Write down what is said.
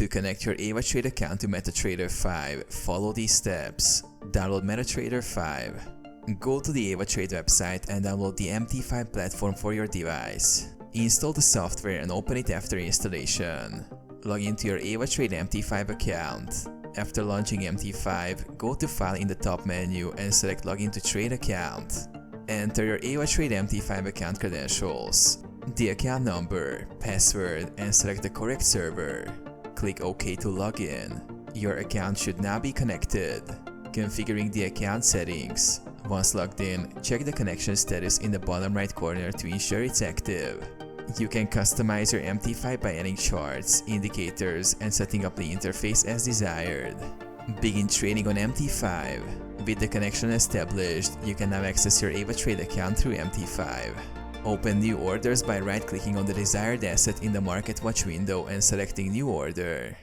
To connect your AvaTrade account to MetaTrader 5, follow these steps. Download MetaTrader 5. Go to the AvaTrade website and download the MT5 platform for your device. Install the software and open it after installation. Log into your AvaTrade MT5 account. After launching MT5, go to File in the top menu and select Login to Trade Account. Enter your AvaTrade MT5 account credentials, the account number, password, and select the correct server. Click OK to log in. Your account should now be connected. Configuring the account settings. Once logged in, check the connection status in the bottom right corner to ensure it's active. You can customize your MT5 by adding charts, indicators, and setting up the interface as desired. Begin trading on MT5. With the connection established, you can now access your AvaTrade account through MT5. Open new orders by right-clicking on the desired asset in the Market Watch window and selecting New Order.